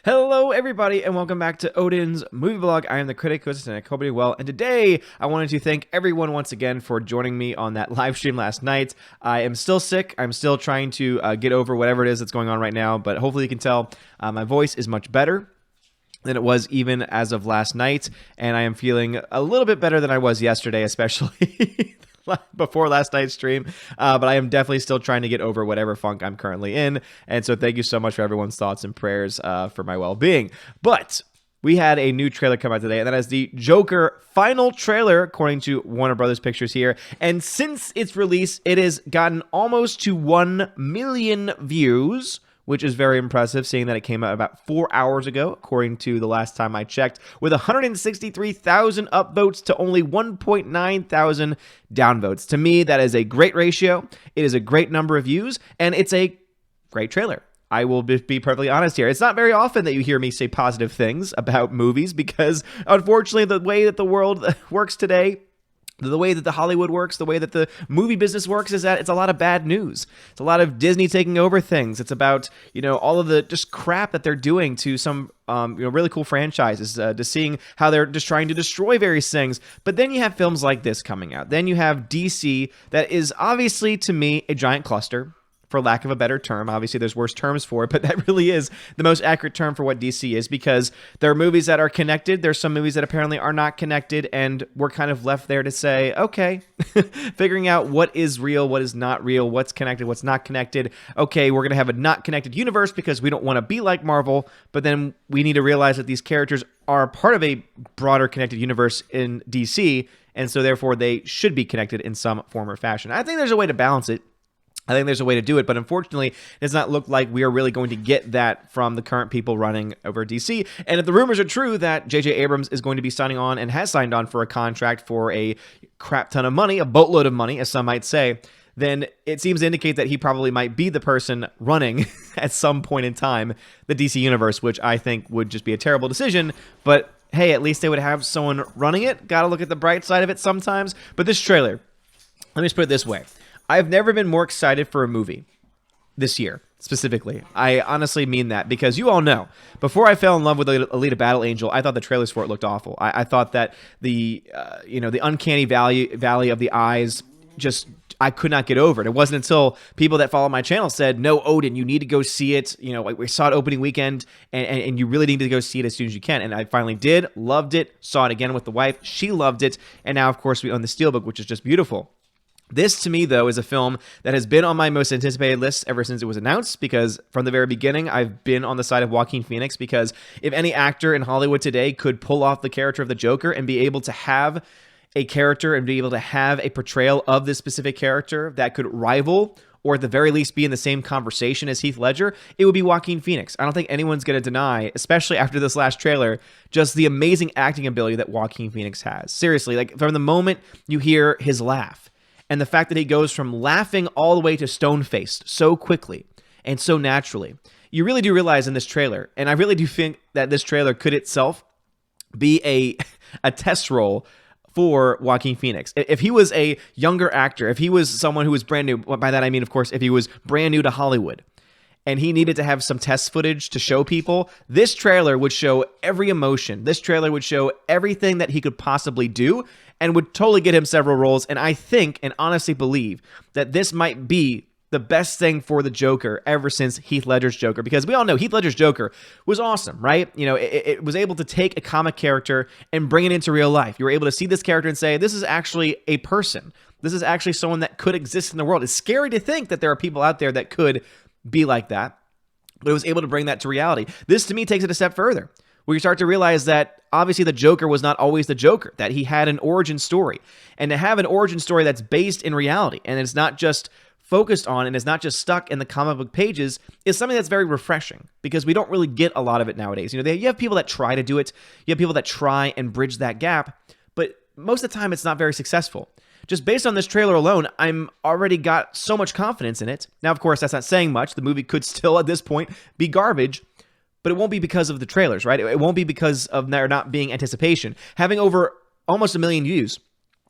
Hello, everybody, and welcome back to Odin's Movie Blog. I am the critic, host, and I hope you're well. And today, I wanted to thank everyone once again for joining me on that live stream last night. I am still sick. I'm still trying to get over whatever it is that's going on right now, but hopefully you can tell my voice is much better than it was even as of last night, and I am feeling a little bit better than I was yesterday, especially before last night's stream, but I am definitely still trying to get over whatever funk I'm currently in, and so thank you so much for everyone's thoughts and prayers for my well-being. But we had a new trailer come out today, and that is the Joker final trailer, according to Warner Brothers Pictures here, and since its release, it has gotten almost to 1 million views, which is very impressive, seeing that it came out about 4 hours ago, according to the last time I checked, with 163,000 upvotes to only 1.9 thousand downvotes. To me, that is a great ratio. It is a great number of views, and it's a great trailer. I will be perfectly honest here. It's not very often that you hear me say positive things about movies because, unfortunately, the way that the world works today, the way that the Hollywood works, the way that the movie business works is that it's a lot of bad news. It's a lot of Disney taking over things. It's about, all of the just crap that they're doing to some, really cool franchises, to seeing how they're just trying to destroy various things. But then you have films like this coming out. Then you have DC that is obviously, to me, a giant cluster, for lack of a better term. Obviously, there's worse terms for it, but that really is the most accurate term for what DC is, because there are movies that are connected. There's some movies that apparently are not connected, and we're kind of left there to say, okay, figuring out what is real, what is not real, what's connected, what's not connected. Okay, we're going to have a not connected universe because we don't want to be like Marvel, but then we need to realize that these characters are part of a broader connected universe in DC, and so therefore they should be connected in some form or fashion. I think there's a way to balance it. I think there's a way to do it, but unfortunately, it does not look like we are really going to get that from the current people running over DC. And if the rumors are true that J.J. Abrams is going to be signing on and has signed on for a contract for a crap ton of money, a boatload of money, as some might say, then it seems to indicate that he probably might be the person running at some point in time the DC universe, which I think would just be a terrible decision. But hey, at least they would have someone running it. Got to look at the bright side of it sometimes. But this trailer, let me just put it this way. I've never been more excited for a movie this year, specifically. I honestly mean that because you all know, before I fell in love with Alita Battle Angel, I thought the trailers for it looked awful. I thought that the uncanny valley of the eyes, just I could not get over it. It wasn't until people that follow my channel said, no, Odin, you need to go see it. We saw it opening weekend, and you really need to go see it as soon as you can. And I finally did, loved it, saw it again with the wife. She loved it. And now, of course, we own the Steelbook, which is just beautiful. This, to me, though, is a film that has been on my most anticipated list ever since it was announced, because from the very beginning, I've been on the side of Joaquin Phoenix, because if any actor in Hollywood today could pull off the character of the Joker and be able to have a character and be able to have a portrayal of this specific character that could rival or at the very least be in the same conversation as Heath Ledger, it would be Joaquin Phoenix. I don't think anyone's going to deny, especially after this last trailer, just the amazing acting ability that Joaquin Phoenix has. Seriously, like from the moment you hear his laugh, and the fact that he goes from laughing all the way to stone-faced so quickly and so naturally, you really do realize in this trailer, and I really do think that this trailer could itself be a test role for Joaquin Phoenix. If he was a younger actor, if he was someone who was brand new, by that I mean, of course, if he was brand new to Hollywood, and he needed to have some test footage to show people, this trailer would show every emotion. This trailer would show everything that he could possibly do and would totally get him several roles. And I think and honestly believe that this might be the best thing for the Joker ever since Heath Ledger's Joker, because we all know Heath Ledger's Joker was awesome, right? It was able to take a comic character and bring it into real life. You were able to see this character and say, this is actually a person. This is actually someone that could exist in the world. It's scary to think that there are people out there that could be like that, but it was able to bring that to reality. This, to me, takes it a step further, where you start to realize that obviously the Joker was not always the Joker, that he had an origin story. And to have an origin story that's based in reality, and it's not just focused on, and it's not just stuck in the comic book pages, is something that's very refreshing, because we don't really get a lot of it nowadays. You have people that try to do it, you have people that try and bridge that gap, but most of the time it's not very successful. Just based on this trailer alone, I'm already got so much confidence in it. Now, of course, that's not saying much. The movie could still, at this point, be garbage, but it won't be because of the trailers, right? It won't be because of there not being anticipation. Having over almost 1 million views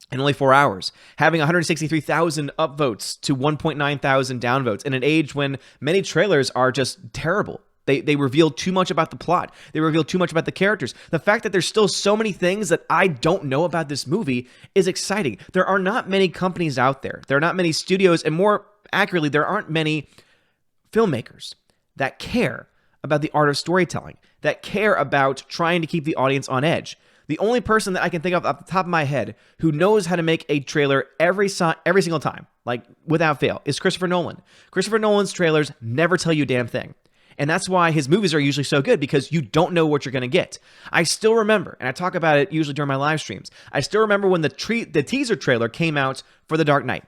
in only 4 hours, having 163,000 upvotes to 1.9 thousand downvotes in an age when many trailers are just terrible. They reveal too much about the plot. They reveal too much about the characters. The fact that there's still so many things that I don't know about this movie is exciting. There are not many companies out there. There are not many studios, and more accurately, there aren't many filmmakers that care about the art of storytelling, that care about trying to keep the audience on edge. The only person that I can think of off the top of my head who knows how to make a trailer every single time, like without fail, is Christopher Nolan. Christopher Nolan's trailers never tell you a damn thing. And that's why his movies are usually so good, because you don't know what you're going to get. I still remember, and I talk about it usually during my live streams, I still remember when the teaser trailer came out for The Dark Knight.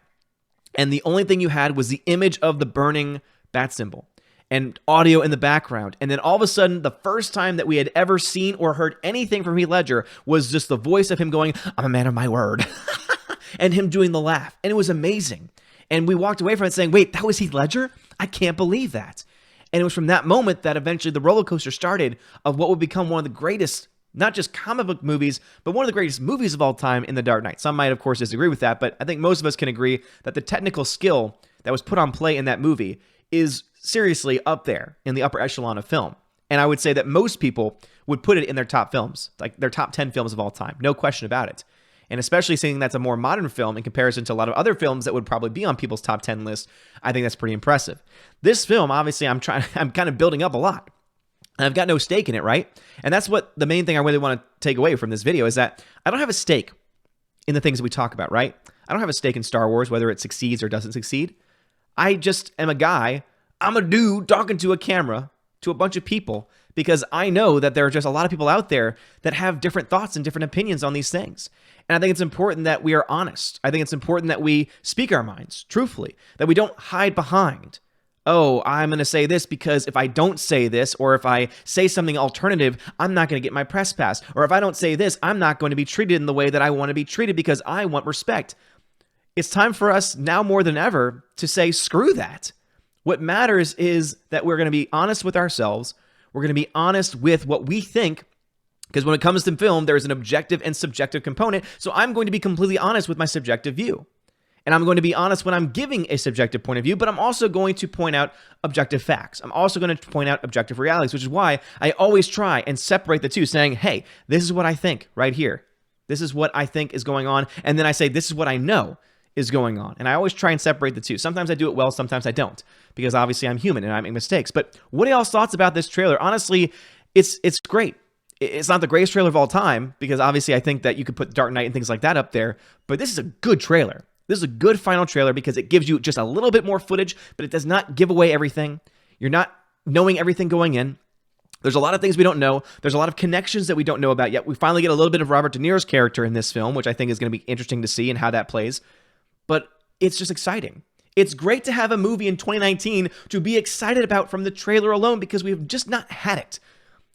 And the only thing you had was the image of the burning bat symbol and audio in the background. And then all of a sudden, the first time that we had ever seen or heard anything from Heath Ledger was just the voice of him going, "I'm a man of my word," and him doing the laugh. And it was amazing. And we walked away from it saying, wait, that was Heath Ledger? I can't believe that. And it was from that moment that eventually the roller coaster started of what would become one of the greatest, not just comic book movies, but one of the greatest movies of all time in The Dark Knight. Some might, of course, disagree with that, but I think most of us can agree that the technical skill that was put on play in that movie is seriously up there in the upper echelon of film. And I would say that most people would put it in their top films, like their top 10 films of all time. No question about it. And especially seeing that's a more modern film in comparison to a lot of other films that would probably be on people's top 10 list, I think that's pretty impressive. This film, obviously, I'm kind of building up a lot. And I've got no stake in it, right? And that's what the main thing I really want to take away from this video is that I don't have a stake in the things that we talk about, right? I don't have a stake in Star Wars, whether it succeeds or doesn't succeed. I just am a guy. I'm a dude talking to a camera to a bunch of people because I know that there are just a lot of people out there that have different thoughts and different opinions on these things. And I think it's important that we are honest. I think it's important that we speak our minds truthfully, that we don't hide behind, oh, I'm going to say this because if I don't say this, or if I say something alternative, I'm not going to get my press pass. Or if I don't say this, I'm not going to be treated in the way that I want to be treated because I want respect. It's time for us now more than ever to say, screw that. What matters is that we're going to be honest with ourselves. We're going to be honest with what we think, because when it comes to film, there's an objective and subjective component. So I'm going to be completely honest with my subjective view. And I'm going to be honest when I'm giving a subjective point of view, but I'm also going to point out objective facts. I'm also going to point out objective realities, which is why I always try and separate the two, saying, hey, this is what I think right here. This is what I think is going on. And then I say, this is what I know is going on. And I always try and separate the two. Sometimes I do it well, sometimes I don't, because obviously I'm human and I make mistakes. But what are y'all's thoughts about this trailer? Honestly, it's great. It's not the greatest trailer of all time, because obviously I think that you could put Dark Knight and things like that up there, but this is a good trailer. This is a good final trailer because it gives you just a little bit more footage, but it does not give away everything. You're not knowing everything going in. There's a lot of things we don't know. There's a lot of connections that we don't know about yet. We finally get a little bit of Robert De Niro's character in this film, which I think is going to be interesting to see and how that plays. But it's just exciting. It's great to have a movie in 2019 to be excited about from the trailer alone, because we've just not had it.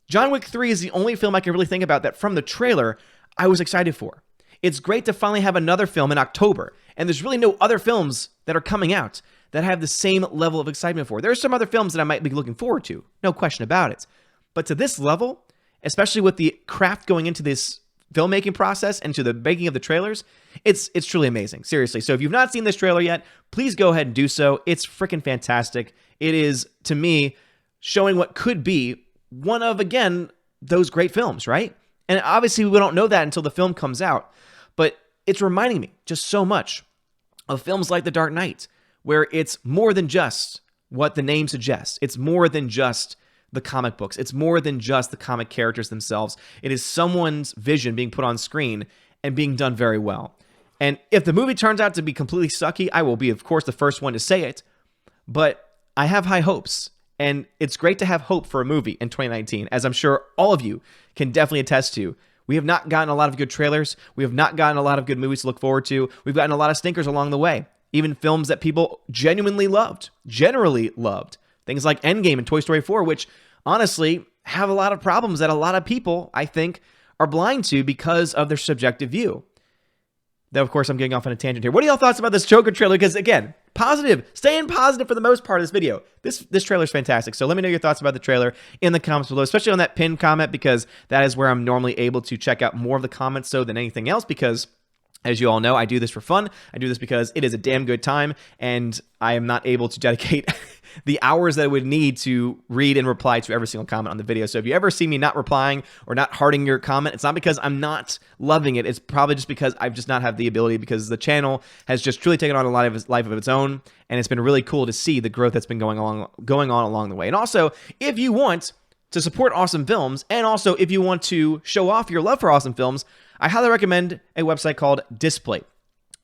John Wick 3 is the only film I can really think about that from the trailer I was excited for. It's great to finally have another film in October, and there's really no other films that are coming out that have the same level of excitement for. There are some other films that I might be looking forward to, no question about it. But to this level, especially with the craft going into this filmmaking process and to the making of the trailers, it's truly amazing. Seriously. So if you've not seen this trailer yet, please go ahead and do so. It's freaking fantastic. It is, to me, showing what could be one of, again, those great films, right? And obviously we don't know that until the film comes out, but it's reminding me just so much of films like The Dark Knight, where it's more than just what the name suggests. It's more than just the comic books. It's more than just the comic characters themselves. It is someone's vision being put on screen and being done very well. And if the movie turns out to be completely sucky, I will be, of course, the first one to say it. But I have high hopes. And it's great to have hope for a movie in 2019, as I'm sure all of you can definitely attest to. We have not gotten a lot of good trailers. We have not gotten a lot of good movies to look forward to. We've gotten a lot of stinkers along the way. Even films that people genuinely loved, generally loved. Things like Endgame and Toy Story 4, which honestly have a lot of problems that a lot of people, I think, are blind to because of their subjective view. Though, of course, I'm getting off on a tangent here. What are y'all thoughts about this Joker trailer? Because, again, positive. Staying positive for the most part of this video. This trailer is fantastic. So let me know your thoughts about the trailer in the comments below, especially on that pinned comment, because that is where I'm normally able to check out more of the comments so than anything else, because As you all know, I do this for fun. I do this because it is a damn good time, and I am not able to dedicate the hours that I would need to read and reply to every single comment on the video. So if you ever see me not replying or not hearting your comment, it's not because I'm not loving it. It's probably just because I've just not had the ability, because the channel has just truly taken on a lot of life of its own, and it's been really cool to see the growth that's been going on along the way. And also, if you want to support awesome films, and also if you want to show off your love for awesome films, I highly recommend a website called Displate.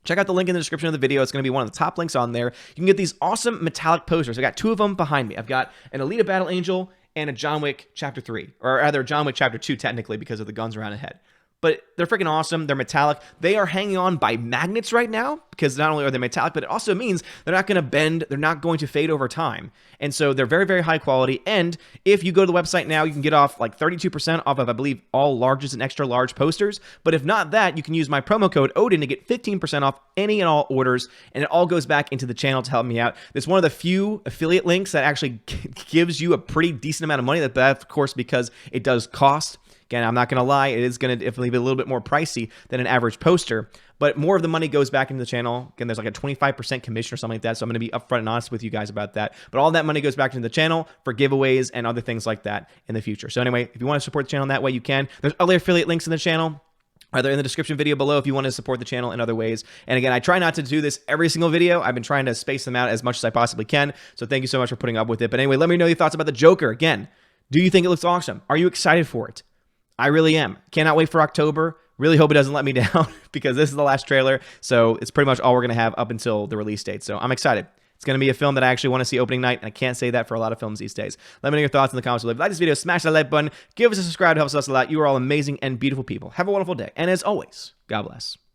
Check out the link in the description of the video. It's going to be one of the top links on there. You can get these awesome metallic posters. I got 2 of them behind me. I've got an Alita Battle Angel and a John Wick Chapter 3, or rather John Wick Chapter 2 technically, because of the guns around the head. But they're freaking awesome. They're metallic. They are hanging on by magnets right now, because not only are they metallic, but it also means they're not going to bend. They're not going to fade over time. And so they're very, very high quality. And if you go to the website now, you can get off like 32% off of, I believe, all larges and extra large posters. But if not that, you can use my promo code Odin to get 15% off any and all orders. And it all goes back into the channel to help me out. It's one of the few affiliate links that actually gives you a pretty decent amount of money. That, of course, because it does cost. Again, I'm not going to lie, it is going to definitely be a little bit more pricey than an average poster, but more of the money goes back into the channel. Again, there's like a 25% commission or something like that, so I'm going to be upfront and honest with you guys about that. But all that money goes back into the channel for giveaways and other things like that in the future. So anyway, if you want to support the channel in that way, you can. There's other affiliate links in the channel. Either in the description video below if you want to support the channel in other ways. And again, I try not to do this every single video. I've been trying to space them out as much as I possibly can. So thank you so much for putting up with it. But anyway, let me know your thoughts about the Joker. Again, do you think it looks awesome? Are you excited for it? I really am. Cannot wait for October. Really hope it doesn't let me down, because this is the last trailer. So it's pretty much all we're going to have up until the release date. So I'm excited. It's going to be a film that I actually want to see opening night, and I can't say that for a lot of films these days. Let me know your thoughts in the comments below. If you like this video, smash that like button. Give us a subscribe. It helps us a lot. You are all amazing and beautiful people. Have a wonderful day. And as always, God bless.